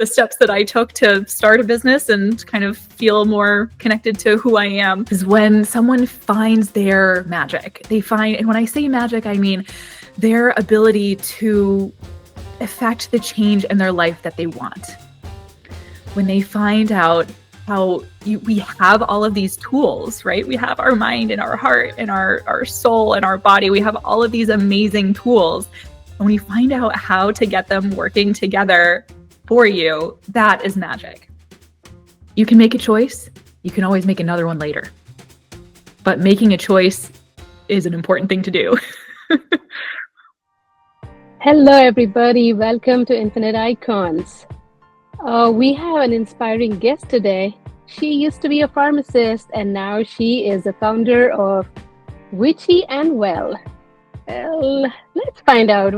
the steps that I took to start a business and kind of feel more connected to who I am is when someone finds their magic. And when I say magic, I mean their ability to affect the change in their life that they want. When they find out how we have all of these tools, right? We have our mind and our heart and our soul and our body. We have all of these amazing tools. And when you find out how to get them working together for you, that is magic. You can make a choice. You can always make another one later. But making a choice is an important thing to do. Hello, everybody. Welcome to Infinite Icons. We have an inspiring guest today. She used to be a pharmacist, and now she is the founder of Witchy and Well. Well, let's find out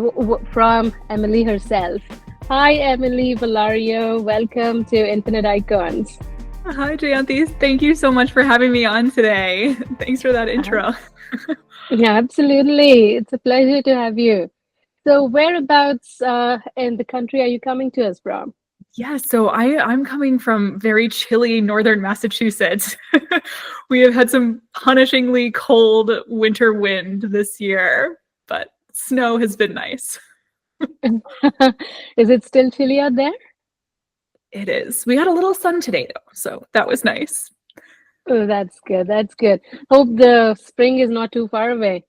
from Emily herself. Hi, Emily Vallario. Welcome to Infinite Icons. Hi, Jayanthi. Thank you so much for having me on today. Thanks for that intro. Yeah, absolutely. It's a pleasure to have you. So whereabouts in the country are you coming to us from? Yeah, so I'm coming from very chilly northern Massachusetts. We have had some punishingly cold winter wind this year, but snow has been nice. Is it still chilly out there? It is. We got a little sun today, though, so that was nice. Oh, that's good. That's good. Hope the spring is not too far away.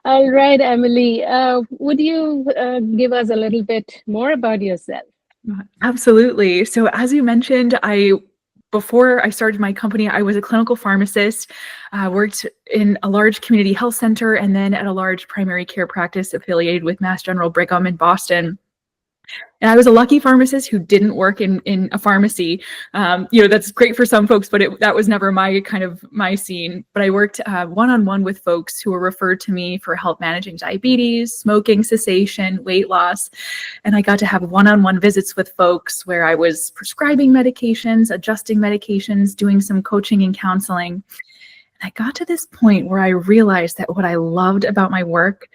All right, Emily. Would you give us a little bit more about yourself? Absolutely. So as you mentioned, before I started my company, I was a clinical pharmacist, worked in a large community health center and then at a large primary care practice affiliated with Mass General Brigham in Boston. And I was a lucky pharmacist who didn't work in a pharmacy. That's great for some folks, but that was never my scene. But I worked one-on-one with folks who were referred to me for help managing diabetes, smoking cessation, weight loss. And I got to have one-on-one visits with folks where I was prescribing medications, adjusting medications, doing some coaching and counseling. And I got to this point where I realized that what I loved about my work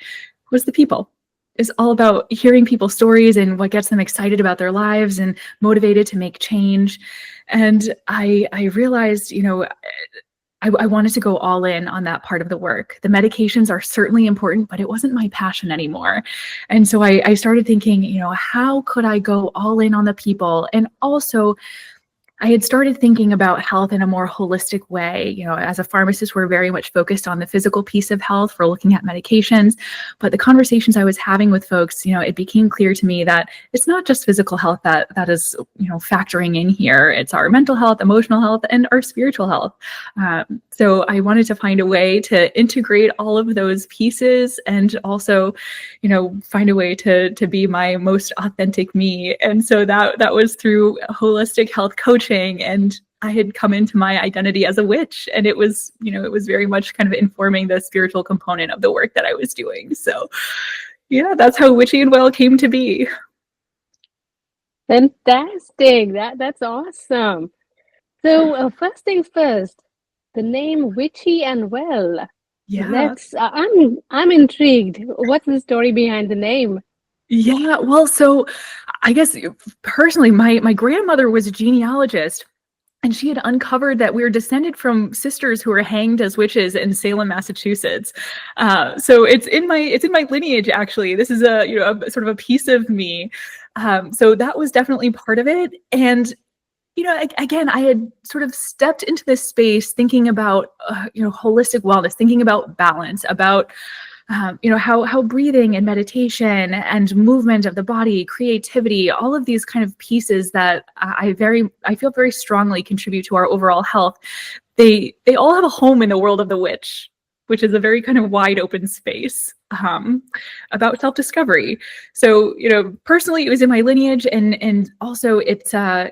was the people. Is all about hearing people's stories and what gets them excited about their lives and motivated to make change. And I realized, I wanted to go all in on that part of the work. The medications are certainly important, but it wasn't my passion anymore. And so I started thinking, how could I go all in on the people? And also, I had started thinking about health in a more holistic way. As a pharmacist, we're very much focused on the physical piece of health for looking at medications. But the conversations I was having with folks, it became clear to me that it's not just physical health that is, factoring in here. It's our mental health, emotional health, and our spiritual health. So I wanted to find a way to integrate all of those pieces and also, find a way to be my most authentic me. And so that was through holistic health coaching. And I had come into my identity as a witch, and it was very much kind of informing the spiritual component of the work that I was doing. So yeah, that's how Witchy and Well came to be. Fantastic. That's awesome. So first things first, the name Witchy and Well. Yeah. I'm intrigued. What's the story behind the name? Yeah, well, so I guess personally, my grandmother was a genealogist, and she had uncovered that we were descended from sisters who were hanged as witches in Salem, Massachusetts. So it's in my lineage, actually. This is a sort of a piece of me. So that was definitely part of it. And again, I had sort of stepped into this space thinking about holistic wellness, thinking about balance, about how breathing and meditation and movement of the body, creativity, all of these kind of pieces that I feel very strongly contribute to our overall health. They all have a home in the world of the witch, which is a very kind of wide open space about self-discovery. So, personally, it was in my lineage, and also it's a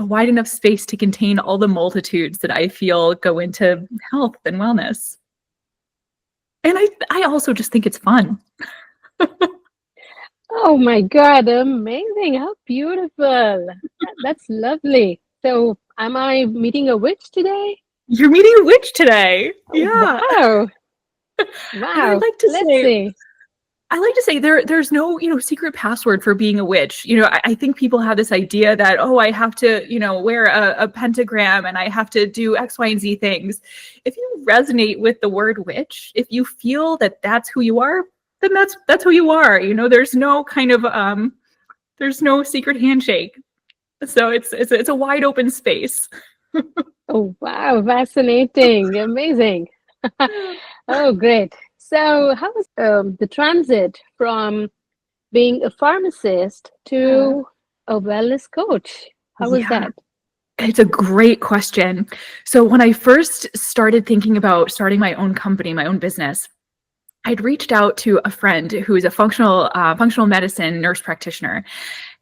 wide enough space to contain all the multitudes that I feel go into health and wellness. And I also just think it's fun. Oh my God, amazing. How beautiful. That's lovely. So am I meeting a witch today? You're meeting a witch today. Yeah. Wow. Wow. I'd like to say, I like to say there's no, secret password for being a witch. I think people have this idea that, oh, I have to, wear a pentagram and I have to do X, Y, and Z things. If you resonate with the word witch, if you feel that that's who you are, then that's who you are. There's no kind of there's no secret handshake. So it's a wide open space. Oh, wow, fascinating, amazing. Oh, great. So, how was the transit from being a pharmacist to a wellness coach? How was Yeah. that? It's a great question. So when I first started thinking about starting my own company, my own business, I'd reached out to a friend who is a functional medicine nurse practitioner,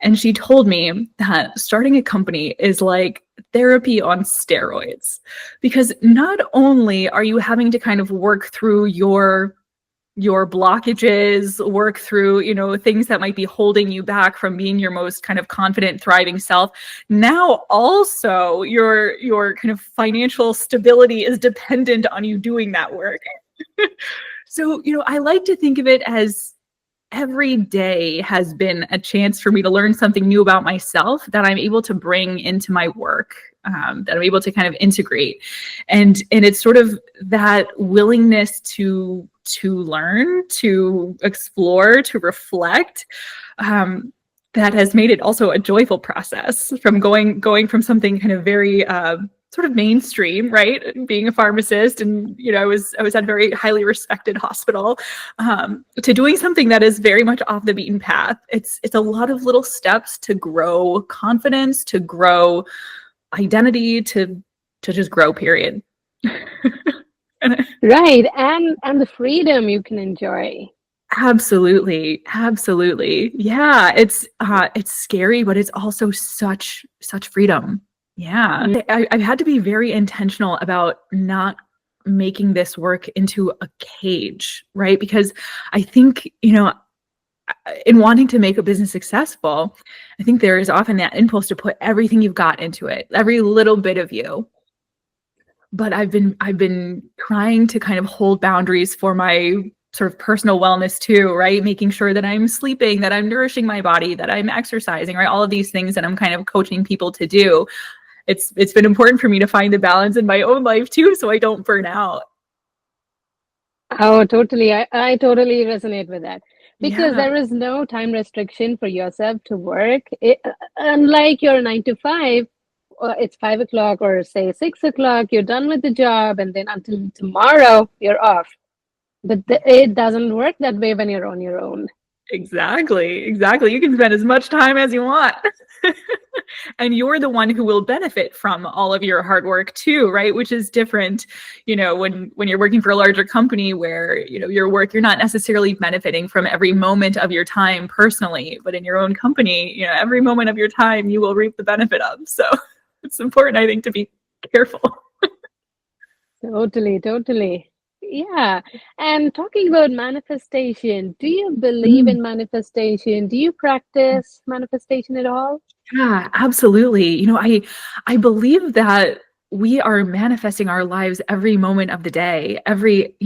and she told me that starting a company is like therapy on steroids, because not only are you having to kind of work through your blockages, work through, things that might be holding you back from being your most kind of confident, thriving self. Now also your kind of financial stability is dependent on you doing that work. So, I like to think of it as every day has been a chance for me to learn something new about myself that I'm able to bring into my work, that I'm able to kind of integrate. And it's sort of that willingness to learn, to explore, to reflect, that has made it also a joyful process from going from something kind of very sort of mainstream, right? Being a pharmacist, and I was at a very highly respected hospital, to doing something that is very much off the beaten path. It's a lot of little steps to grow confidence, to grow identity, to just grow. Period. Right, and the freedom you can enjoy. Absolutely, absolutely. Yeah, it's scary, but it's also such freedom. Yeah. I've had to be very intentional about not making this work into a cage, right? Because I think, in wanting to make a business successful, I think there is often that impulse to put everything you've got into it, every little bit of you. But I've been trying to kind of hold boundaries for my sort of personal wellness too, right? Making sure that I'm sleeping, that I'm nourishing my body, that I'm exercising, right? All of these things that I'm kind of coaching people to do. It's been important for me to find the balance in my own life too, so I don't burn out. Oh, totally. I totally resonate with that because Yeah. there is no time restriction for yourself to work. Unlike your 9 to 5, it's 5 o'clock or say 6 o'clock, you're done with the job, and then until tomorrow, you're off. But it doesn't work that way when you're on your own. Exactly. You can spend as much time as you want. And you're the one who will benefit from all of your hard work too, right? Which is different, when you're working for a larger company where, your work, you're not necessarily benefiting from every moment of your time personally, but in your own company, every moment of your time you will reap the benefit of. So it's important, I think, to be careful. Totally, totally. Yeah. And talking about manifestation, do you believe Mm. in manifestation? Do you practice manifestation at all? Yeah, absolutely. I believe that we are manifesting our lives every moment of the day, every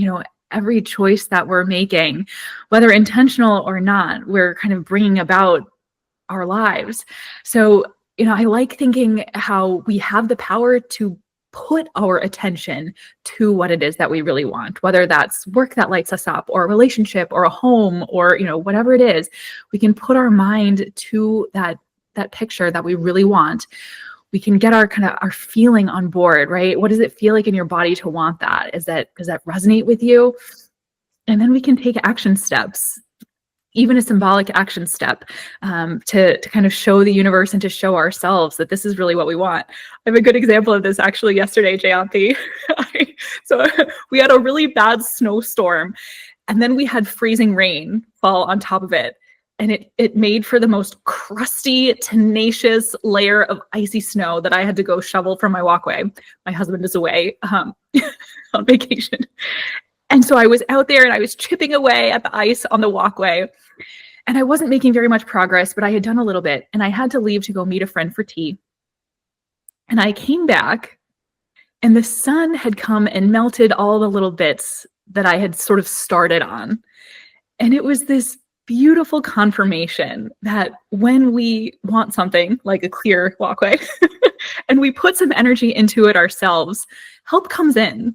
choice that we're making, whether intentional or not, we're kind of bringing about our lives. So, I like thinking how we have the power to put our attention to what it is that we really want, whether that's work that lights us up, or a relationship, or a home, or whatever it is. We can put our mind to that picture that we really want. We can get our feeling on board, right? What does it feel like in your body to want that? Does that resonate with you? And then we can take action steps, even a symbolic action step, to kind of show the universe and to show ourselves that this is really what we want. I have a good example of this actually yesterday, Jayanthi. So we had a really bad snowstorm, and then we had freezing rain fall on top of it. And it made for the most crusty, tenacious layer of icy snow that I had to go shovel from my walkway. My husband is away on vacation. And so I was out there and I was chipping away at the ice on the walkway. And I wasn't making very much progress, but I had done a little bit. And I had to leave to go meet a friend for tea. And I came back, and the sun had come and melted all the little bits that I had sort of started on. And it was this beautiful confirmation that when we want something like a clear walkway and we put some energy into it ourselves, help comes in.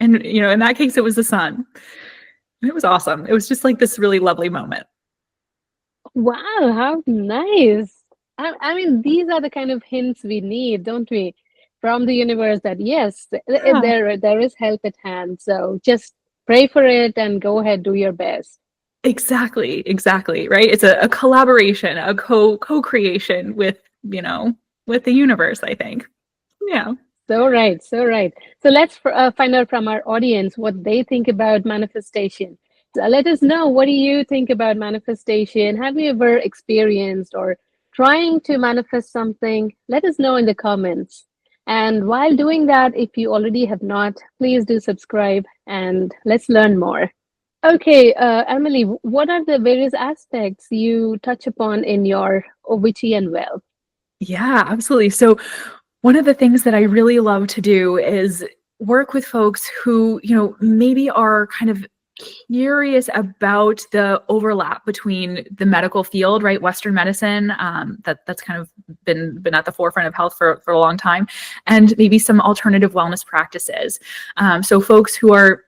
And, in that case, it was the sun. And it was awesome. It was just like this really lovely moment. Wow, how nice. I mean, these are the kind of hints we need, don't we? From the universe that yes, Yeah. there is help at hand. So just pray for it and go ahead, do your best. Exactly, right? It's a collaboration, a co-creation with the universe, I think. Yeah. So right, so right. So let's find out from our audience what they think about manifestation. So let us know, what do you think about manifestation? Have you ever experienced or trying to manifest something? Let us know in the comments. And while doing that, if you already have not, please do subscribe and let's learn more. Okay, Emily, what are the various aspects you touch upon in your Witchy and Well? Yeah, absolutely. So one of the things that I really love to do is work with folks who, maybe are kind of curious about the overlap between the medical field, right? Western medicine, that's kind of been at the forefront of health for a long time, and maybe some alternative wellness practices. So folks who are,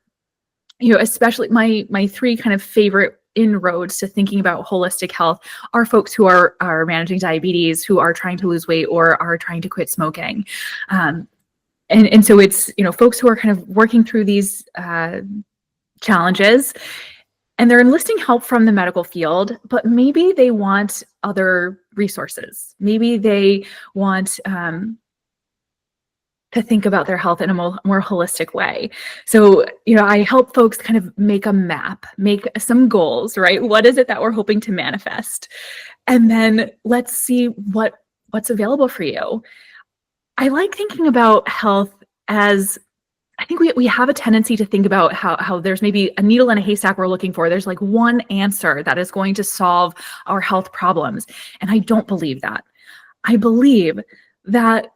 especially my three kind of favorite inroads to thinking about holistic health are folks who are managing diabetes, who are trying to lose weight, or are trying to quit smoking. And so it's, folks who are kind of working through these challenges, and they're enlisting help from the medical field, but maybe they want other resources. Maybe they want to think about their health in a more holistic way. So, I help folks kind of make a map, make some goals, right? What is it that we're hoping to manifest? And then let's see what's available for you. I like thinking about health as, I think we have a tendency to think about how there's maybe a needle in a haystack we're looking for. There's like one answer that is going to solve our health problems. And I don't believe that. I believe that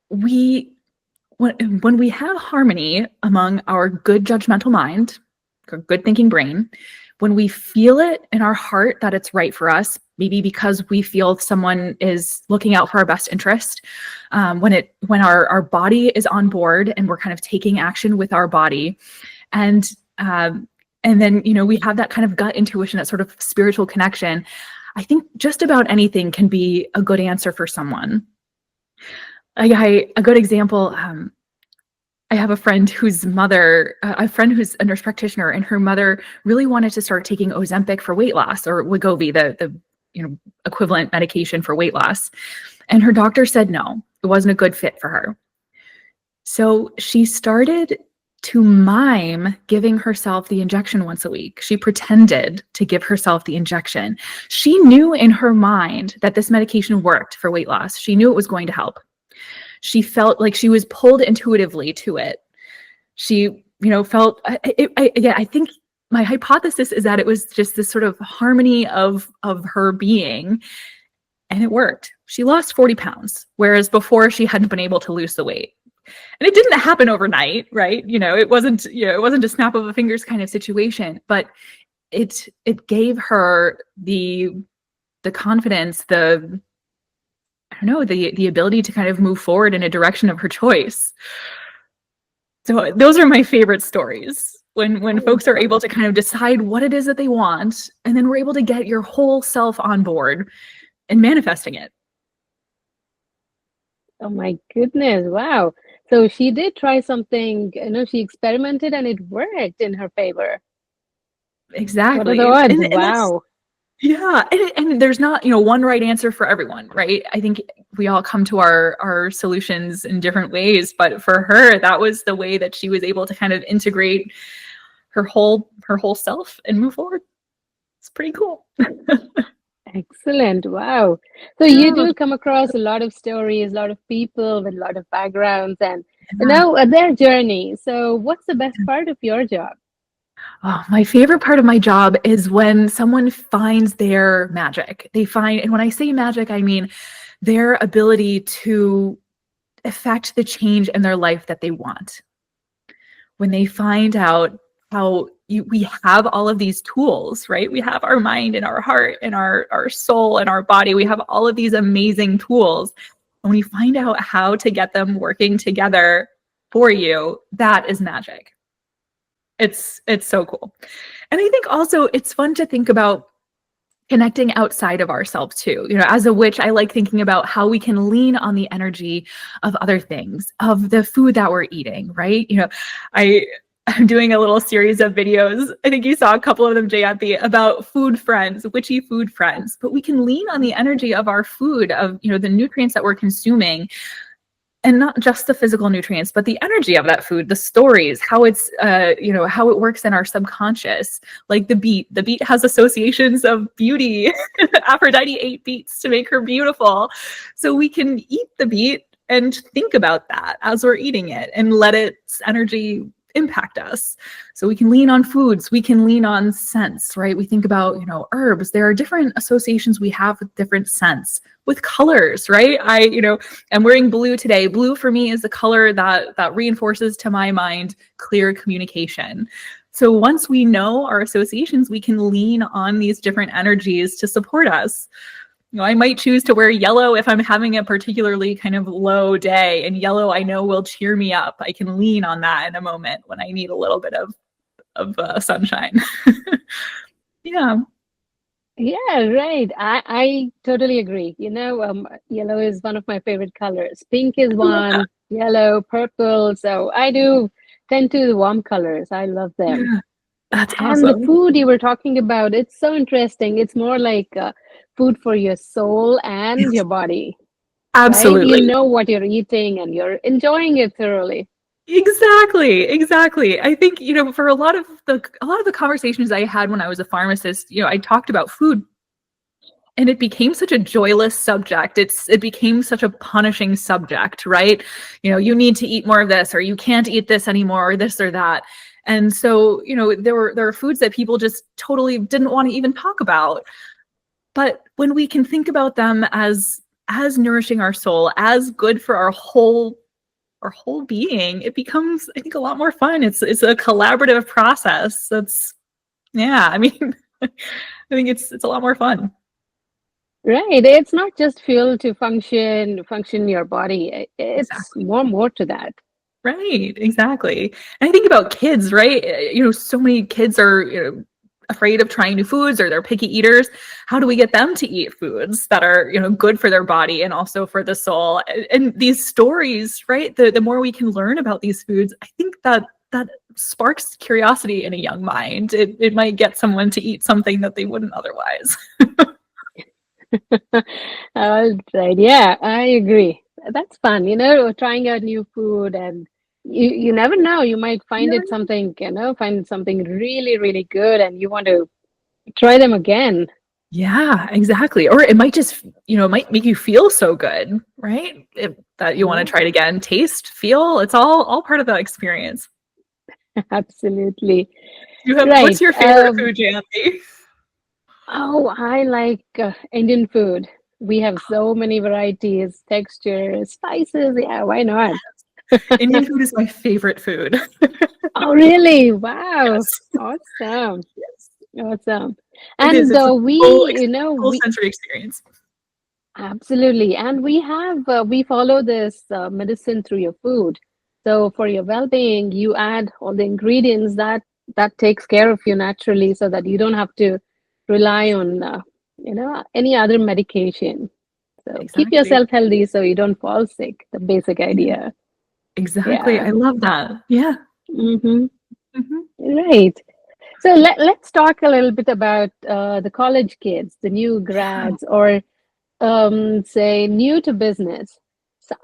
when we have harmony among our good judgmental mind, our good thinking brain, when we feel it in our heart that it's right for us, maybe because we feel someone is looking out for our best interest, when our body is on board and we're kind of taking action with our body, and then we have that kind of gut intuition, that sort of spiritual connection, I think just about anything can be a good answer for someone. A good example, I have a friend whose mother, who's a nurse practitioner, and her mother really wanted to start taking Ozempic for weight loss, or Wegovy, the equivalent medication for weight loss. And her doctor said no, it wasn't a good fit for her. So she started to mime giving herself the injection once a week. She pretended to give herself the injection. She knew in her mind that this medication worked for weight loss. She knew it was going to help. She felt like she was pulled intuitively to it. She, felt, I think my hypothesis is that it was just this sort of harmony of her being, and it worked. She lost 40 pounds, whereas before she hadn't been able to lose the weight. And it didn't happen overnight, right? It wasn't a snap of a fingers kind of situation, but it gave her the confidence, the ability to kind of move forward in a direction of her choice. So those are my favorite stories, when folks are able to kind of decide what it is that they want, and then we're able to get your whole self on board and manifesting it. Oh my goodness, wow. So she did try something, she experimented and it worked in her favor. What are the Exactly. odds? And that's, Wow. yeah, and there's not, one right answer for everyone, right? I think we all come to our solutions in different ways, but for her, that was the way that she was able to kind of integrate her whole self and move forward. It's pretty cool. Excellent. Wow. So you Yeah. do come across a lot of stories, a lot of people with a lot of backgrounds and Yeah. their journey. So what's the best part of your job? Oh, my favorite part of my job is when someone finds their magic. And when I say magic, I mean their ability to affect the change in their life that they want. When they find out how we have all of these tools, right? We have our mind and our heart and our soul and our body. We have all of these amazing tools. When we find out how to get them working together for you, that is magic. It's so cool. And I think also it's fun to think about connecting outside of ourselves too. As a witch, I like thinking about how we can lean on the energy of other things, of the food that we're eating, right? I'm doing a little series of videos. I think you saw a couple of them, Jayanthi, about food friends, witchy food friends. But we can lean on the energy of our food, of the nutrients that we're consuming, and not just the physical nutrients, but the energy of that food, the stories, how it's, how it works in our subconscious. Like the beet has associations of beauty. Aphrodite ate beets to make her beautiful. So we can eat the beet and think about that as we're eating it and let its energy impact us. So we can lean on foods, we can lean on scents, right? We think about, herbs. There are different associations we have with different scents, with colors, right? I'm wearing blue today. Blue for me is the color that reinforces to my mind clear communication. So once we know our associations, we can lean on these different energies to support us. I might choose to wear yellow if I'm having a particularly kind of low day, and yellow I know will cheer me up. I can lean on that in a moment when I need a little bit of sunshine. Yeah. Yeah, right. I totally agree. Yellow is one of my favorite colors. Pink is one, yellow, purple. So I do tend to the warm colors. I love them. Yeah, that's And the awesome. food you were talking about, it's so interesting. It's more like food for your soul and your body, right? You Absolutely. know what you're eating and you're enjoying it thoroughly. Exactly. I think, for a lot of the conversations I had when I was a pharmacist, I talked about food, and it became such a joyless subject. It became such a punishing subject, right? You need to eat more of this, or you can't eat this anymore, or this or that. And so, there are foods that people just totally didn't want to even talk about. But when we can think about them as nourishing our soul, as good for our whole being, it becomes, I think, a lot more fun. It's a collaborative process. I mean, I think it's a lot more fun. Right. It's not just fuel to function your body. It's Exactly. more to that. Right. Exactly. And I think about kids, right? So many kids are, afraid of trying new foods, or they're picky eaters. How do we get them to eat foods that are, good for their body and also for the soul? And these stories, right? The more we can learn about these foods, I think that sparks curiosity in a young mind. It might get someone to eat something that they wouldn't otherwise. All right. Yeah, I agree. That's fun, trying out new food, and you never know. You might find Never it something, find something really, really good, and you want to try them again. Yeah, exactly. Or it might just, it might make you feel so good, right? That you want Yeah, to try it again. Taste, feel, it's all part of that experience. absolutely. What's Right. your favorite food, Jancy? Oh, I like Indian food. We have so many varieties, textures, spices. Yeah, why not? Indian food is my favorite food. Oh, really? Wow. Yes. Awesome. Yes. Awesome. It is. And It's a we, full we sensory experience. absolutely. And we have, we follow this medicine through your food. So for your well-being, you add all the ingredients that takes care of you naturally, so that you don't have to rely on, any other medication. So keep Exactly. yourself healthy so you don't fall sick. The basic Yeah. idea. Exactly. Yeah. I love that. Yeah. Mm-hmm. Hmm. Right. So let's talk a little bit about the college kids, the new Yeah. grads, or say new to business.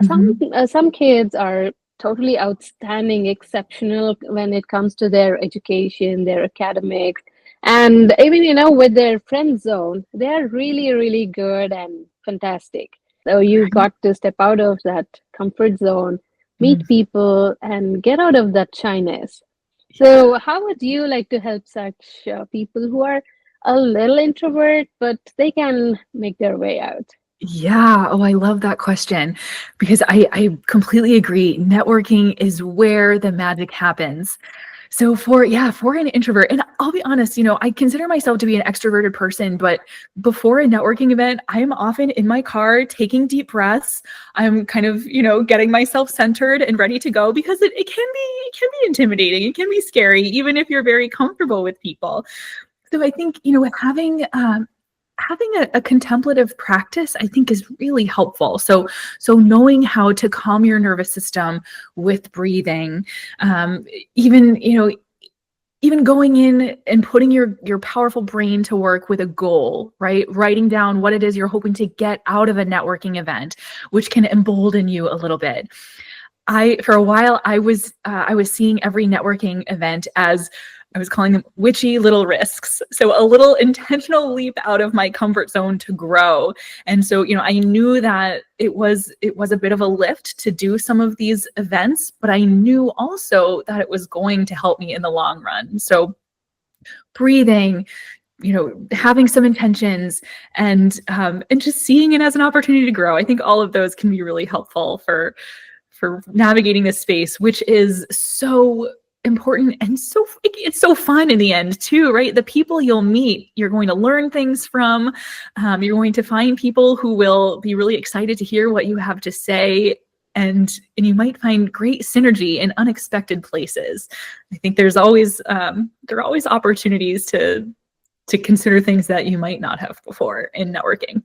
Hmm. Some kids are totally outstanding, exceptional when it comes to their education, their academics, and even with their friend zone, they are really, really good and fantastic. So you Right. got to step out of that comfort zone, meet Mhm. people, and get out of that shyness. Yeah. So, how would you like to help such people who are a little introvert, but they can make their way out? Yeah. Oh, I love that question, because I completely agree. Networking is where the magic happens. So for an introvert, and I'll be honest, I consider myself to be an extroverted person, but before a networking event, I'm often in my car taking deep breaths. I'm kind of, getting myself centered and ready to go because it can be intimidating. It can be scary, even if you're very comfortable with people. So I think, having a contemplative practice, I think, is really helpful. So knowing how to calm your nervous system with breathing, even, even going in and putting your powerful brain to work with a goal, right? Writing down what it is you're hoping to get out of a networking event, which can embolden you a little bit. For a while, I was seeing every networking event as, I was calling them witchy little risks. So a little intentional leap out of my comfort zone to grow. And so, I knew that it was a bit of a lift to do some of these events, but I knew also that it was going to help me in the long run. So breathing, having some intentions, and just seeing it as an opportunity to grow. I think all of those can be really helpful for navigating this space, which is so important, and it's so fun in the end too, right? The people you'll meet, you're going to learn things from. You're going to find people who will be really excited to hear what you have to say, and you might find great synergy in unexpected places. I think there are always opportunities to consider things that you might not have before in networking.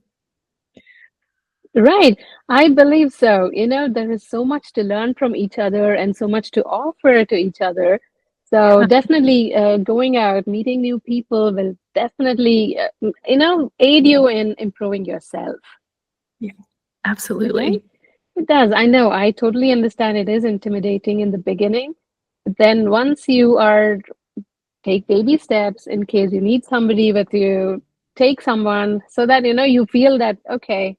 Right. I believe so. There is so much to learn from each other and so much to offer to each other. So definitely going out, meeting new people will definitely, aid you in improving yourself. Yeah, Right? absolutely. It does. I know. I totally understand it is intimidating in the beginning. But then once you are, take baby steps in case you need somebody with you, take someone so that, you feel that, okay,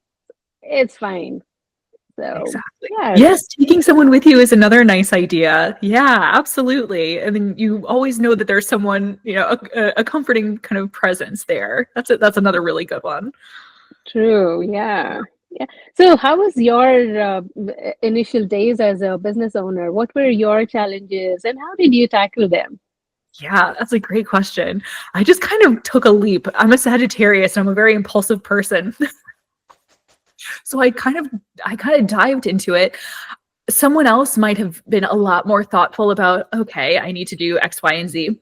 it's fine. So, Exactly. yeah, Yes, taking someone with you is another nice idea. Yeah, absolutely. I mean, you always know that there's someone, a comforting kind of presence there. That's another really good one. true. Yeah. Yeah. So, how was your initial days as a business owner? What were your challenges and how did you tackle them? Yeah, that's a great question. I just kind of took a leap. I'm a Sagittarius and I'm a very impulsive person. So I kind of dived into it. Someone else might have been a lot more thoughtful about, okay, I need to do X, Y, and Z.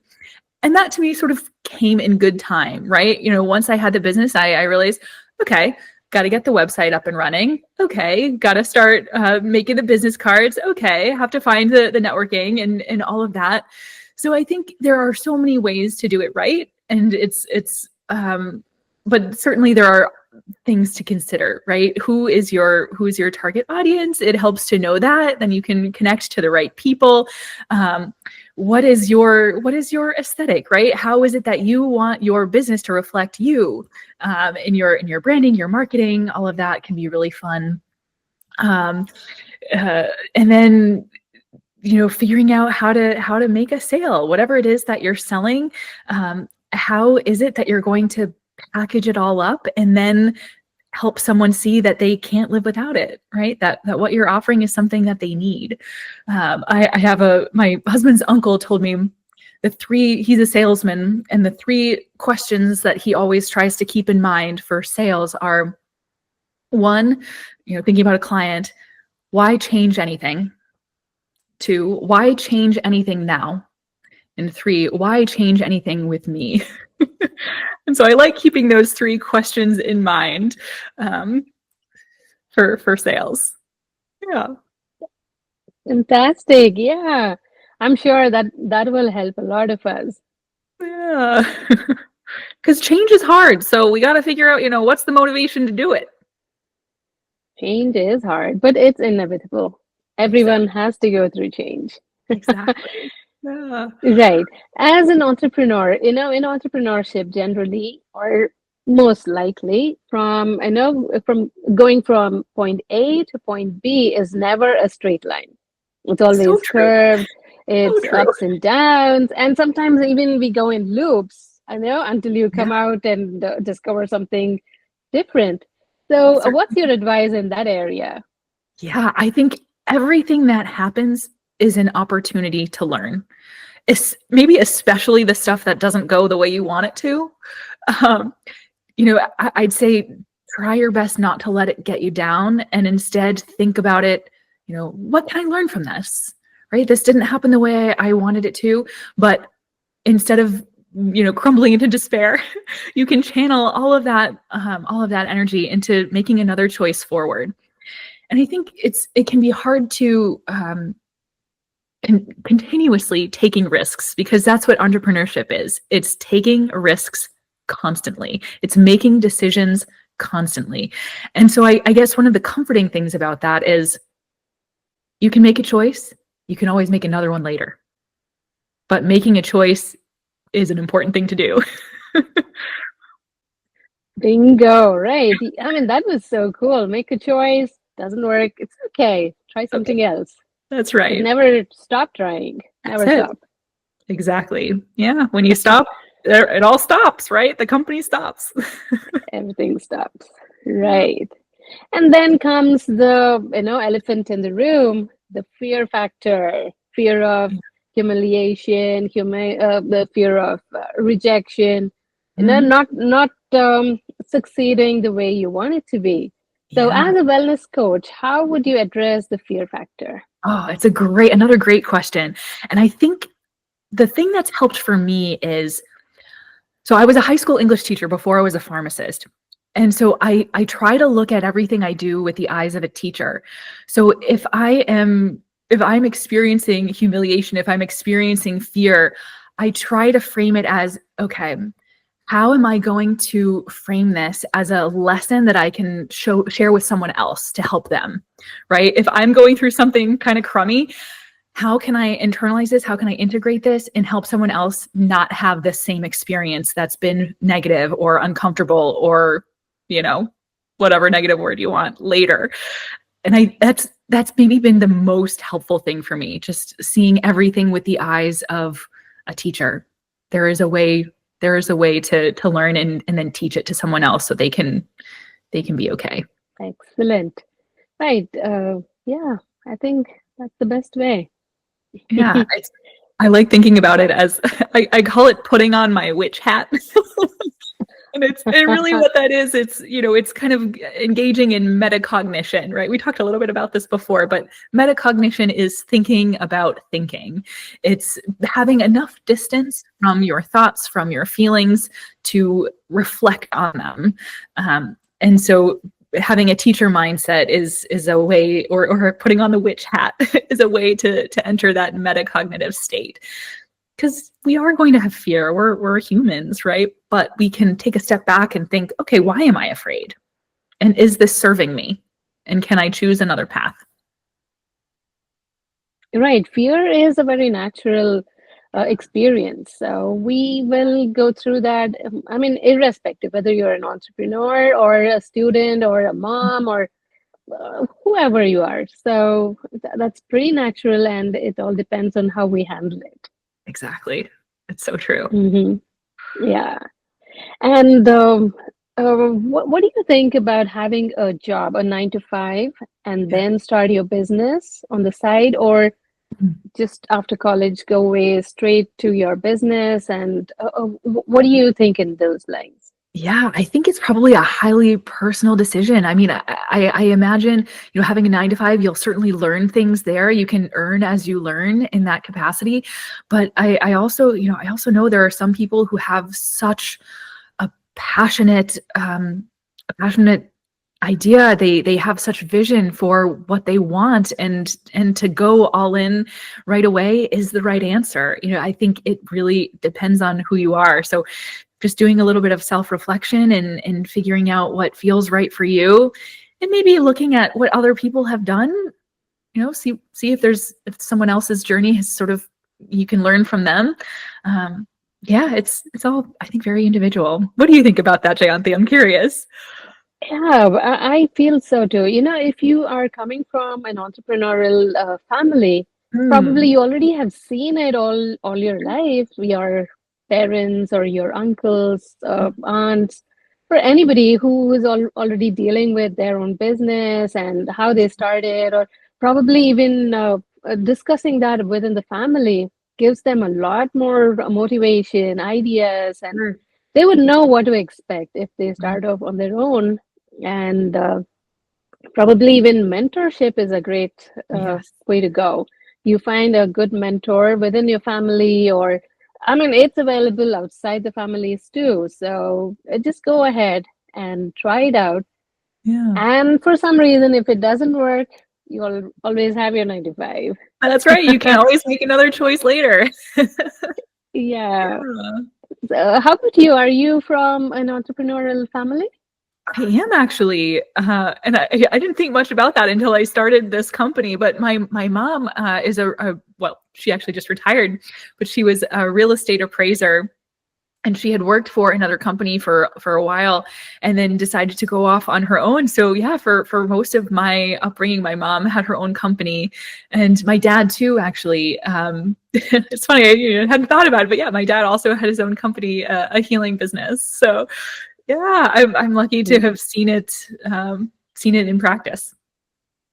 And that to me sort of came in good time, right? Once I had the business, I realized, okay, got to get the website up and running. Okay, got to start making the business cards. Okay, have to find the networking and all of that. So I think there are so many ways to do it right, and but certainly there are things to consider, right? Who is your target audience? It helps to know that. Then you can connect to the right people. What is your aesthetic, right? How is it that you want your business to reflect you, in your branding, your marketing? All of that can be really fun. Um, and then figuring out how to make a sale, whatever it is that you're selling. How is it that you're going to package it all up and then help someone see that they can't live without it, right? That what you're offering is something that they need. I have my husband's uncle told me he's a salesman, and the three questions that he always tries to keep in mind for sales are: one, thinking about a client, why change anything? Two, why change anything now? And three, why change anything with me? And so I like keeping those three questions in mind, um, for sales. Yeah. Fantastic. Yeah. I'm sure that will help a lot of us. Yeah. Because change is hard. So we got to figure out, what's the motivation to do it? Change is hard, but it's inevitable. Everyone Exactly. has to go through change. Exactly. Yeah. Right. As an entrepreneur, in entrepreneurship generally, or most likely, from going from point A to point B is never a straight line. It's So always true. curved, So it's true. ups and downs, and sometimes even we go in loops, until you Yeah. come out and discover something different. So, what's your advice in that area? Yeah, I think everything that happens is an opportunity to learn. maybe especially the stuff that doesn't go the way you want it to. Um, I'd say try your best not to let it get you down, and instead think about it, what can I learn from this? Right? This didn't happen the way I wanted it to, but instead of crumbling into despair, you can channel all of that energy into making another choice forward. And I think it can be hard to continuously taking risks, because that's what entrepreneurship is. It's taking risks constantly. It's making decisions constantly. And so I guess one of the comforting things about that is you can make a choice. You can always make another one later. But making a choice is an important thing to do. Bingo, right. I mean, that was so cool. Make a choice, doesn't work, it's okay. Try something else. That's right. But never stop trying. Never stop. Exactly. Yeah. When you stop, it all stops, right? The company stops. Everything stops. Right. And then comes the, elephant in the room, the fear factor, fear of humiliation, the fear of rejection, not succeeding the way you want it to be. So as a wellness coach, how would you address the fear factor? Oh, it's another great question. And I think the thing that's helped for me is, so I was a high school English teacher before I was a pharmacist. And so I try to look at everything I do with the eyes of a teacher. So if I'm experiencing humiliation, if I'm experiencing fear, I try to frame it as, okay, how am I going to frame this as a lesson that I can share with someone else to help them, right? If I'm going through something kind of crummy, how can I internalize this? How can I integrate this and help someone else not have the same experience that's been negative or uncomfortable or, whatever negative word you want later? And that's maybe been the most helpful thing for me, just seeing everything with the eyes of a teacher. There is a way to learn and then teach it to someone else so they can be okay. Excellent. Right. Yeah, I think that's the best way. Yeah, I like thinking about it as I call it putting on my witch hat. And really what that is, it's kind of engaging in metacognition, right? We talked a little bit about this before, but metacognition is thinking about thinking. It's having enough distance from your thoughts, from your feelings to reflect on them. And so having a teacher mindset is a way, or putting on the witch hat is a way to enter that metacognitive state. Because we are going to have fear. We're humans, right? But we can take a step back and think, okay, why am I afraid? And is this serving me? And can I choose another path? Right. Fear is a very natural experience. So we will go through that. I mean, irrespective whether you're an entrepreneur or a student or a mom or whoever you are. So that's pretty natural, and it all depends on how we handle it. Exactly. It's so true. Mm-hmm. Yeah. And what do you think about having a job, a 9 to 5, and then start your business on the side, or just after college go away straight to your business? And what do you think in those lines? Yeah, I think it's probably a highly personal decision. I mean, I imagine, having a 9 to 5, you'll certainly learn things there. You can earn as you learn in that capacity. But I also know there are some people who have such a passionate idea. They have such vision for what they want, and to go all in right away is the right answer. I think it really depends on who you are. So just doing a little bit of self-reflection and figuring out what feels right for you, and maybe looking at what other people have done, see if someone else's journey has you can learn from them. Yeah, it's all, I think, very individual. What do you think about that, Jayanthi? I'm curious. Yeah, I feel so too. If you are coming from an entrepreneurial family, probably you already have seen it all your life. Your parents or your uncles, aunts, or anybody who is already dealing with their own business and how they started, or probably even discussing that within the family gives them a lot more motivation, ideas, and Sure. they would know what to expect if they Right. start off on their own. And probably even mentorship is a great Yes. way to go. You find a good mentor within your family, or I mean, it's available outside the families too. So just go ahead and try it out. Yeah. And for some reason, if it doesn't work, you'll always have your 9 to 5. That's right. You can always make another choice later. Yeah. Yeah. How about you? Are you from an entrepreneurial family? I am actually, and I didn't think much about that until I started this company. But my mom is well, she actually just retired, but she was a real estate appraiser, and she had worked for another company for a while, and then decided to go off on her own. So yeah, for most of my upbringing, my mom had her own company, and my dad too. Actually, it's funny, I hadn't thought about it, but yeah, my dad also had his own company, a healing business. So. Yeah, I'm lucky to have seen it in practice.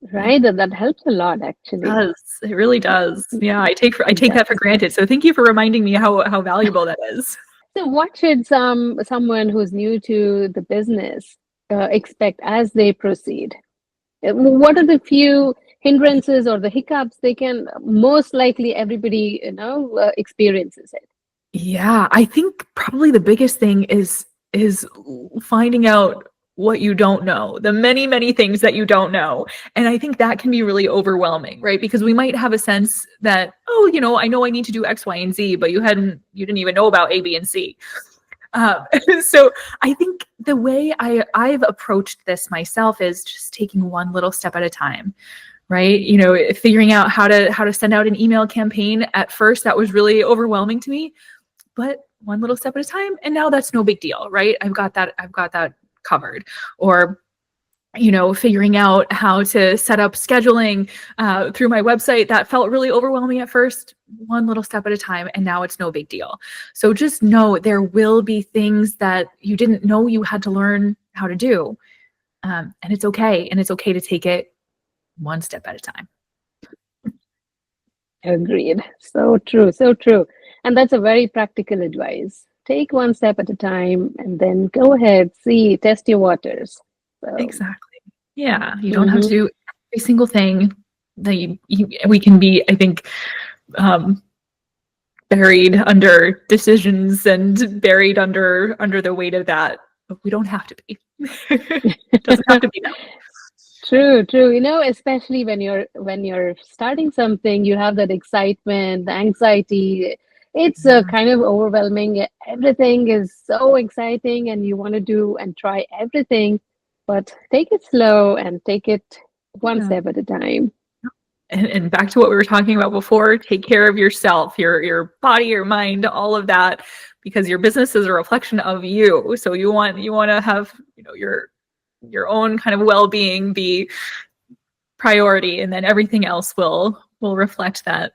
Yeah. Right, that helps a lot It actually. does. It really does. Yeah, I It take that for does. granted. So thank you for reminding me how valuable that is. So, what should someone who's new to the business expect as they proceed? What are the few hindrances or the hiccups they can most likely everybody experiences it? Yeah, I think probably the biggest thing is finding out what you don't know, the many things that you don't know. And I think that can be really overwhelming, right? Because we might have a sense that, oh, I know I need to do X, Y, and Z, but you didn't even know about A, B, and C. Um, so I think the way I've approached this myself is just taking one little step at a time, right? Figuring out how to send out an email campaign. At first, that was really overwhelming to me, but one little step at a time, and now that's no big deal, right? I've got that covered. Or figuring out how to set up scheduling through my website, that felt really overwhelming at first. One little step at a time, and now it's no big deal. So just know there will be things that you didn't know you had to learn how to do, and it's okay. And it's okay to take it one step at a time. Agreed. So true, so true. And that's a very practical advice. Take one step at a time and then go ahead, test your waters. So, Exactly. Yeah, you don't have to mhm. do every single thing that we can be, I think, um, buried under decisions and buried under the weight of that. But we don't have to be. It doesn't have to be that way. True, true. Especially when you're starting something, you have that excitement, the anxiety. It's Yeah. kind of overwhelming. Everything is so exciting, and you want to do and try everything, but take it slow and take it one Yeah. step at a time. And back to what we were talking about before, take care of yourself, your body, your mind, all of that, because your business is a reflection of you. So you want to have, your own kind of well-being be priority, and then everything else will reflect that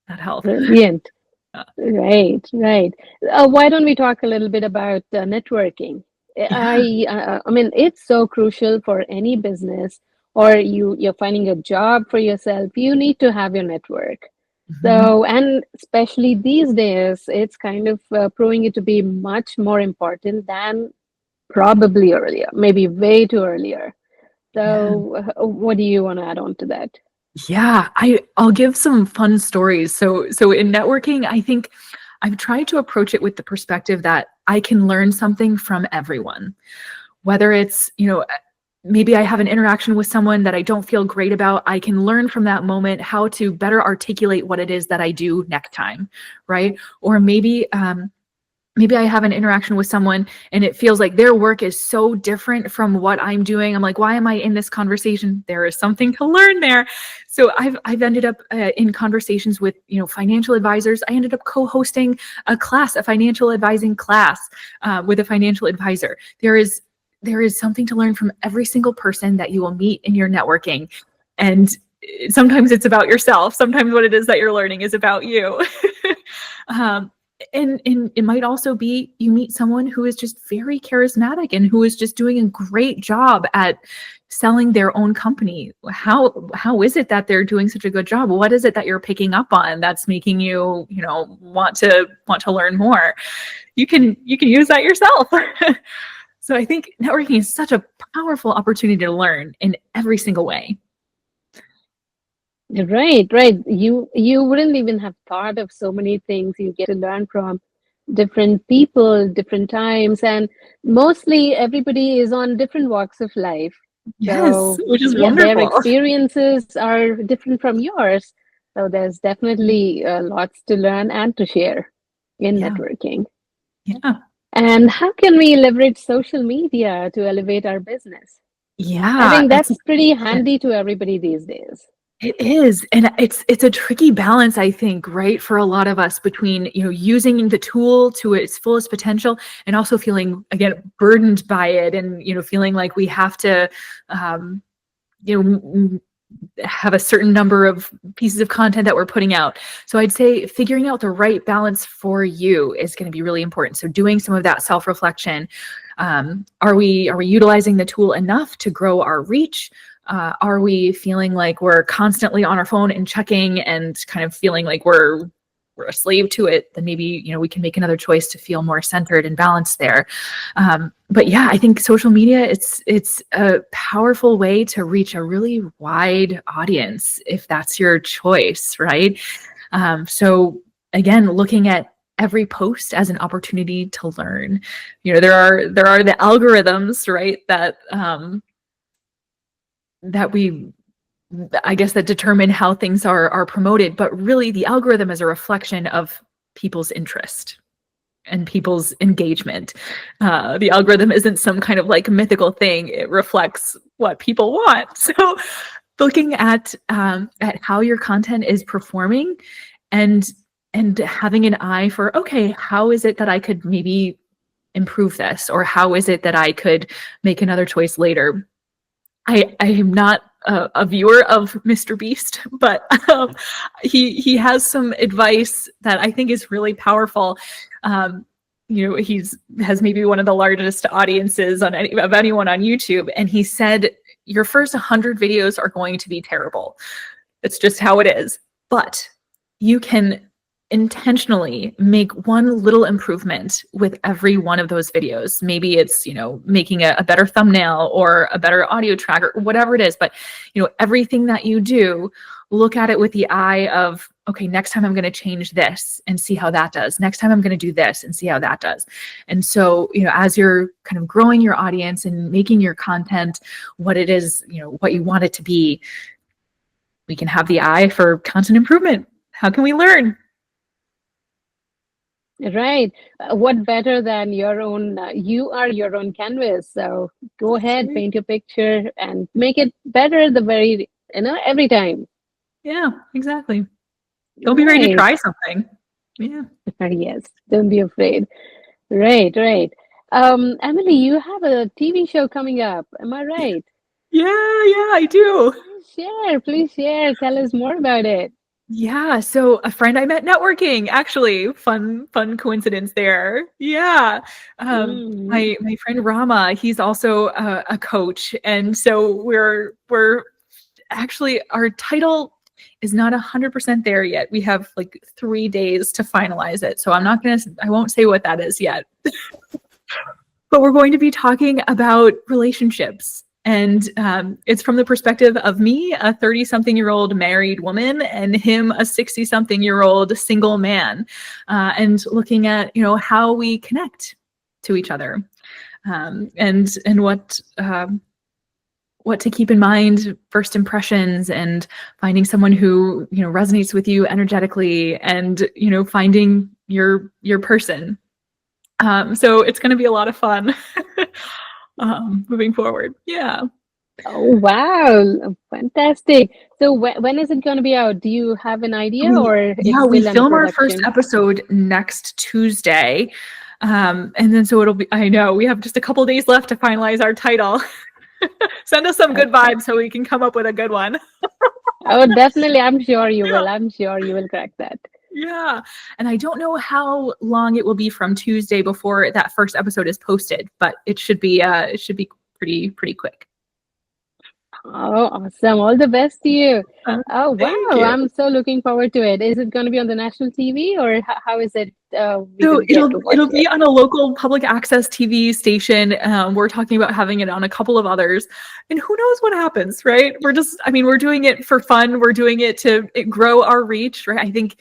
health. Brilliant. Uh, Right, right. Why don't we talk a little bit about networking? yeah. I mean, it's so crucial for any business, or you're finding a job for yourself. You need to have your network. Mhm. So, and especially these days, it's kind of proving it to be much more important than probably earlier, maybe way too earlier. Yeah. So, what do you want to add on to that? Yeah, I'll give some fun stories. So in networking, I think I've tried to approach it with the perspective that I can learn something from everyone. Whether it's, maybe I have an interaction with someone that I don't feel great about, I can learn from that moment how to better articulate what it is that I do next time, right? Or maybe I have an interaction with someone and it feels like their work is so different from what I'm doing. I'm like, why am I in this conversation? There is something to learn there. So I've ended up in conversations with, financial advisors. I ended up co-hosting a financial advising class with a financial advisor. There is something to learn from every single person that you will meet in your networking. And sometimes it's about yourself. Sometimes what it is that you're learning is about you. And it might also be you meet someone who is just very charismatic and who is just doing a great job at selling their own company. How is it that they're doing such a good job? What is it that you're picking up on that's making you, want to learn more? You can use that yourself. So I think networking is such a powerful opportunity to learn in every single way. Right, right. You wouldn't even have thought of so many things you get to learn from different people, different times, and mostly everybody is on different walks of life. Yes, So which is yeah, their wonderful. experiences are different from yours. So there's definitely lots to learn and to share in Yeah. networking. Yeah. And how can we leverage social media to elevate our business? I Yeah. think That's a that's pretty handy to everybody these days. It is, and it's a tricky balance, I think, right, for a lot of us between, using the tool to its fullest potential and also feeling, again, burdened by it and, feeling like we have to, um, you know, m- have a certain number of pieces of content that we're putting out. So I'd say figuring out the right balance for you is going to be really important. So doing some of that self-reflection. Are we utilizing the tool enough to grow our reach? Are we feeling like we're constantly on our phone and checking and kind of feeling like we're a slave to it? Then maybe we can make another choice to feel more centered and balanced there. But yeah, I think social media it's a powerful way to reach a really wide audience if that's your choice, right? So again, looking at every post as an opportunity to learn. There are the algorithms, right, that we I guess that determine how things are promoted, but really the algorithm is a reflection of people's interest and people's engagement. The algorithm isn't some kind of like mythical thing. It reflects what people want. So looking at how your content is performing and having an eye for, okay, how is it that I could maybe improve this? Or how is it that I could make another choice later? I am not a viewer of Mr. Beast, but he has some advice that I think is really powerful. He's has maybe one of the largest audiences of anyone on YouTube, and he said your first 100 videos are going to be terrible. It's just how it is. But you can intentionally make one little improvement with every one of those videos. Maybe it's, making a better thumbnail or a better audio track or whatever it is. But, everything that you do, look at it with the eye of, okay, next time I'm going to change this and see how that does. Next time I'm going to do this and see how that does. And so, as you're kind of growing your audience and making your content what it is, what you want it to be, we can have the eye for constant improvement. How can we learn? Right. What better than your own? You are your own canvas. So go ahead, paint your picture and make it better every time. Yeah, exactly. Don't be ready to Right. try something. Yeah. Yes. Don't be afraid. Right, right. Emily, you have a TV show coming up. Am I right? Yeah, I do. Please share. Tell us more about it. Yeah, so a friend I met networking, actually, fun coincidence there. Yeah. Mm. My friend Rama, he's also a coach, and so we're actually our title is not 100% there yet. We have like 3 days to finalize it. So I won't say what that is yet. But we're going to be talking about relationships. And it's from the perspective of me, a 30-something-year-old married woman, and him, a 60-something-year-old single man, and looking at how we connect to each other, and what to keep in mind, first impressions, and finding someone who resonates with you energetically, and finding your person. So it's going to be a lot of fun moving forward. Yeah. Oh, wow. Fantastic. So when is it going to be out? Do you have an idea or it's We still under film our first production? episode next Tuesday. And then so I know we have just a couple days left to finalize our title. Send us some good Okay. vibes so we can come up with a good one. Oh, definitely. I'm sure you will. I'm sure you will crack that. Yeah. And I don't know how long it will be from Tuesday before that first episode is posted, but it should be pretty quick. Oh, awesome. All the best to you. Oh, Thank wow. you. I'm so looking forward to it. Is it going to be on the national TV or how is it we So will get to watch it'll be it? on a local public access TV station. We're talking about having it on a couple of others, and who knows what happens, right? We're doing it for fun. We're doing it to grow our reach, right? I think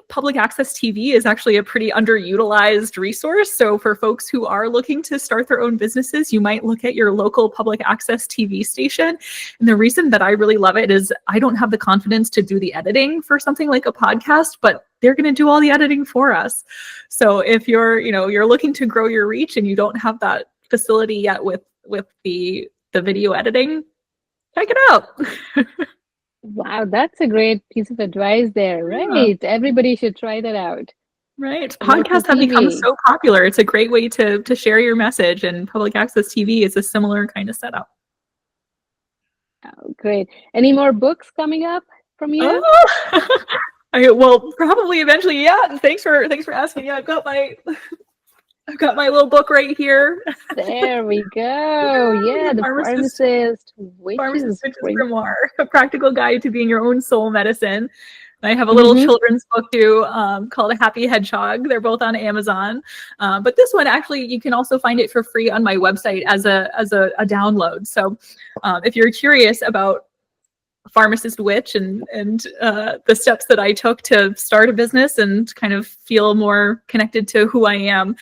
public access TV is actually a pretty underutilized resource. So for folks who are looking to start their own businesses, you might look at your local public access TV station. And the reason that I really love it is I don't have the confidence to do the editing for something like a podcast, but they're going to do all the editing for us. So if you're looking to grow your reach and you don't have that facility yet with the video editing, check it out. Wow, that's a great piece of advice there, Yeah. right? Everybody should try that out. Right. Local Podcasts have become TV. so popular. It's a great way to share your message, and public access TV is a similar kind of setup. Oh, great. Any more books coming up from you? Oh, well, probably eventually. Yeah. Thanks for asking. Yeah, I've got my little book right here. There we go. Yeah, the Pharmacist pharmacist, Pharmacist witches, Witch's Grimoire, a practical guide to being your own soul medicine. And I have a little mm-hmm. children's book too called A Happy Hedgehog. They're both on Amazon. But this one, actually, you can also find it for free on my website as a download. So if you're curious about Pharmacist Witch and the steps that I took to start a business and kind of feel more connected to who I am,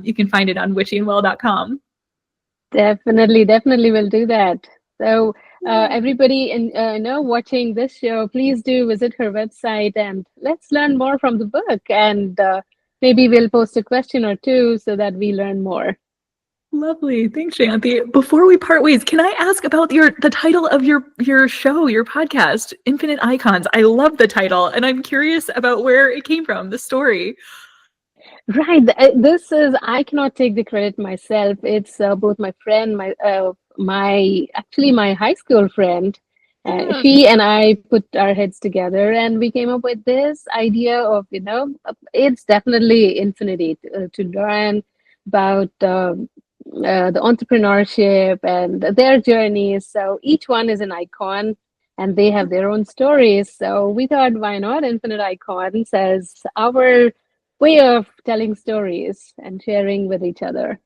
you can find it on witchyandwell.com. Definitely will do that. So everybody watching this show, please do visit her website and let's learn more from the book. And maybe we'll post a question or two so that we learn more. Lovely. Thanks, Shanti. Before we part ways, can I ask about the title of your show, your podcast, Infinite Icons? I love the title, and I'm curious about where it came from, the story. Right. I cannot take the credit myself. It's both my friend, my high school friend. She and I put our heads together and we came up with this idea of, it's definitely infinity to learn about the entrepreneurship and their journeys. So each one is an icon and they have their own stories. So we thought, why not Infinite Icons as our way of telling stories and sharing with each other.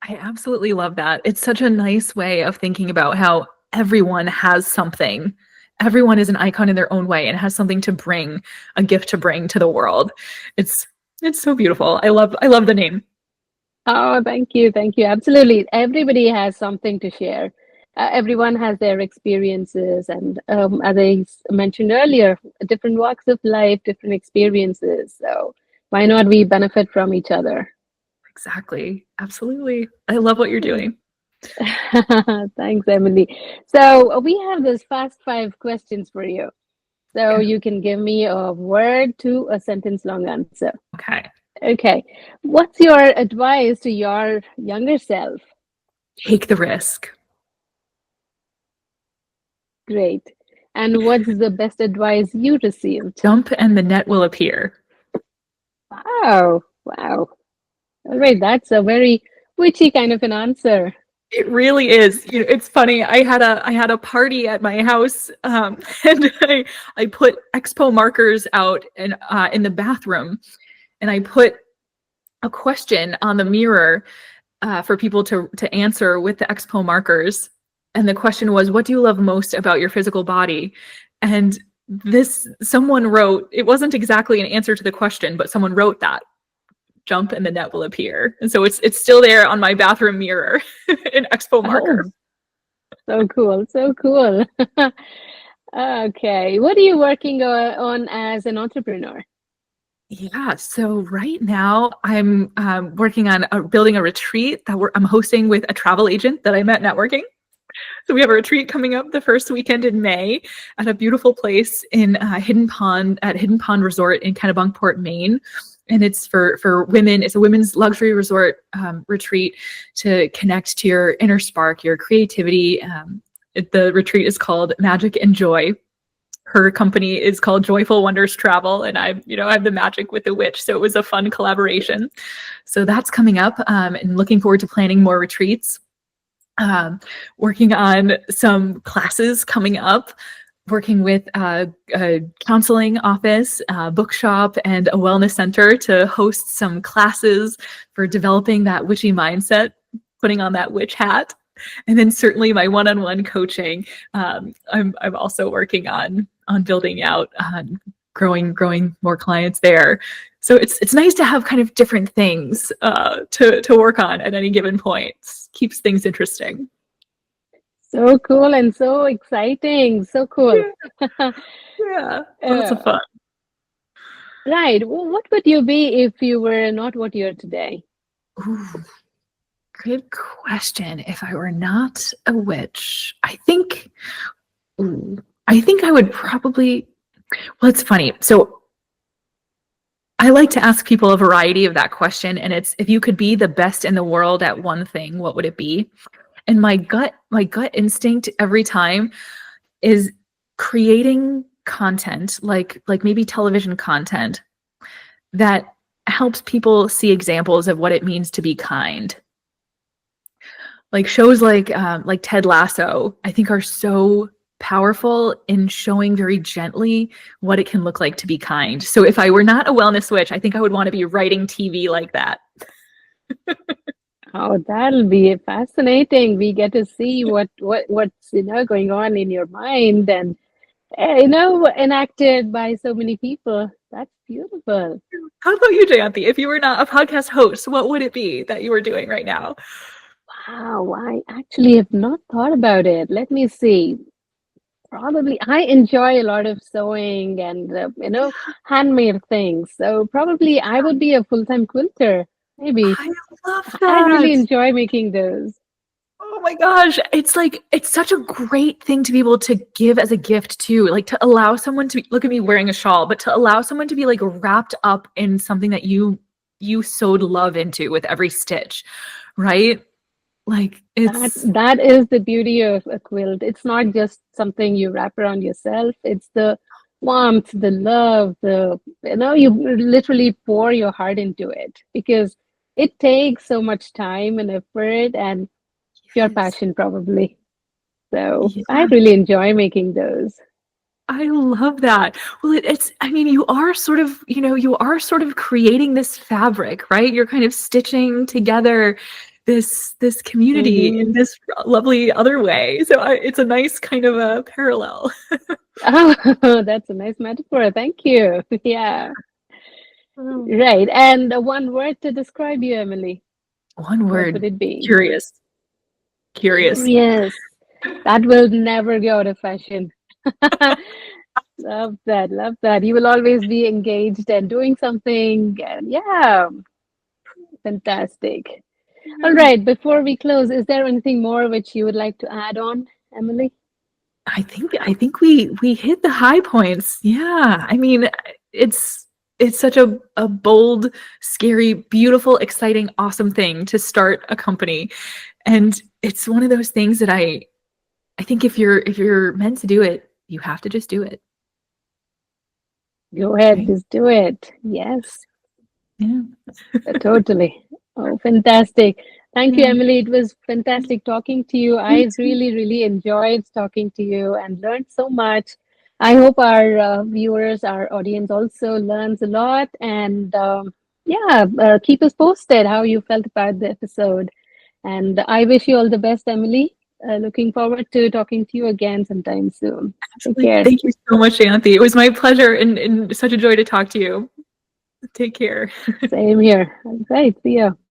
I absolutely love that. It's such a nice way of thinking about how everyone has something. Everyone is an icon in their own way and has something to bring, a gift to bring to the world. It's so beautiful. I love the name. Oh, thank you. Absolutely. Everybody has something to share. Everyone has their experiences, and as I mentioned earlier, different walks of life, different experiences. So why not we benefit from each other? Exactly. Absolutely. I love what you're doing. Thanks, Emily. So we have this fast 5 questions for you. So you can give me a word to a sentence long answer. Okay. What's your advice to your younger self? Take the risk. Great. And what's the best advice you received? Jump and the net will appear. Wow. All right. That's a very witchy kind of an answer. It really is. It's funny. I had a party at my house, and I put expo markers out in the bathroom, and I put a question on the mirror for people to answer with the expo markers. And the question was, what do you love most about your physical body? And someone wrote, it wasn't exactly an answer to the question, but someone wrote that. Jump and the net will appear. And so it's still there on my bathroom mirror in expo marker. So cool. Okay. What are you working on as an entrepreneur? Yeah, so right now I'm working on building a retreat that I'm hosting with a travel agent that I met networking. So we have a retreat coming up the first weekend in May at a beautiful place in Hidden Pond Resort in Kennebunkport, Maine. And it's for women. It's a women's luxury resort retreat to connect to your inner spark, your creativity. The retreat is called Magic and Joy. her company is called Joyful Wonders Travel, and I have the magic with the witch. So it was a fun collaboration. So that's coming up, and looking forward to planning more retreats. Working on some classes coming up, working with a counseling office, a bookshop, and a wellness center to host some classes for developing that witchy mindset, putting on that witch hat. And then certainly my one-on-one coaching. I'm also working on building out, growing more clients there. So it's nice to have kind of different things to work on at any given point. Keeps things interesting. So cool and so exciting. So cool. Yeah, lots of fun. Right. Well, what would you be if you were not what you're today? Ooh, good question. If I were not a witch, I think I would probably, well, it's funny. So I like to ask people a variety of that question, and it's, if you could be the best in the world at one thing, what would it be? And my gut instinct every time is creating content, like maybe television content that helps people see examples of what it means to be kind. Like shows like Ted Lasso, I think are so powerful in showing very gently what it can look like to be kind. So if I were not a wellness witch, I think I would want to be writing TV like that. Oh, that'll be fascinating. We get to see what's going on in your mind and enacted by so many people. That's beautiful. How about you, Jayanthi? If you were not a podcast host, what would it be that you were doing right now? Wow, I actually have not thought about it. Let me see. Probably, I enjoy a lot of sewing and handmade things. So probably I would be a full-time quilter. Maybe. I love I really that. enjoy making those. Oh my gosh. It's such a great thing to be able to give as a gift too. Like to allow someone to look at me wearing a shawl, but to allow someone to be like wrapped up in something that you sewed love into with every stitch, right? Like That is the beauty of a quilt. It's not just something you wrap around yourself. It's the warmth, the love, you literally pour your heart into it because it takes so much time and effort and pure passion probably. So I yeah. really enjoy making those. I love that. Well, I mean, you are sort of creating this fabric, right? You're kind of stitching together this community in this lovely other way. So it's a nice kind of a parallel. Oh, that's a nice metaphor. Thank you. Yeah. Right. And one word to describe you, Emily. One What word, would it be? curious. Curious. Yes. That will never go out of fashion. Love that. Love that. You will always be engaged and doing something. And yeah, fantastic. All right. Before we close, is there anything more which you would like to add on, Emily? I think we hit the high points. Yeah. I mean, it's such a bold, scary, beautiful, exciting, awesome thing to start a company. And it's one of those things that I think if you're meant to do it, you have to just do it. Go ahead, Right? just do it. Yes, Yeah. totally. Oh, fantastic. Thank you, Yeah. Emily. It was fantastic talking to you. I really, really enjoyed talking to you and learned so much. I hope our viewers, our audience also learns a lot. And keep us posted how you felt about the episode. And I wish you all the best, Emily. Looking forward to talking to you again sometime soon. Take care. Thank you so much, Anthony. It was my pleasure and such a joy to talk to you. Take care. Same here. All right. See ya.